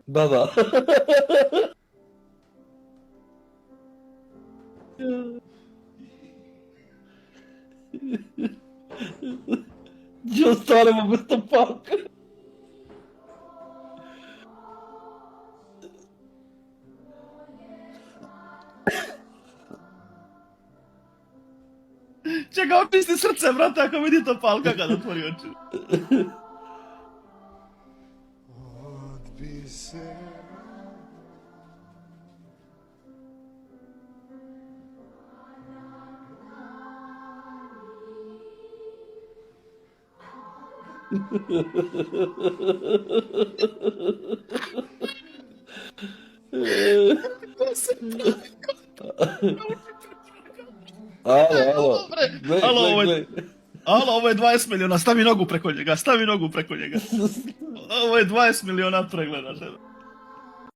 Да, да. Ќе останемо без топалка. Чека, описни срце, брате, ако види топалка кога отвори очи. Ало. Ало, ovo je 20 miliona, stavi nogu preko njega, stavi nogu preko njega. Ovo je 20 miliona pregleda.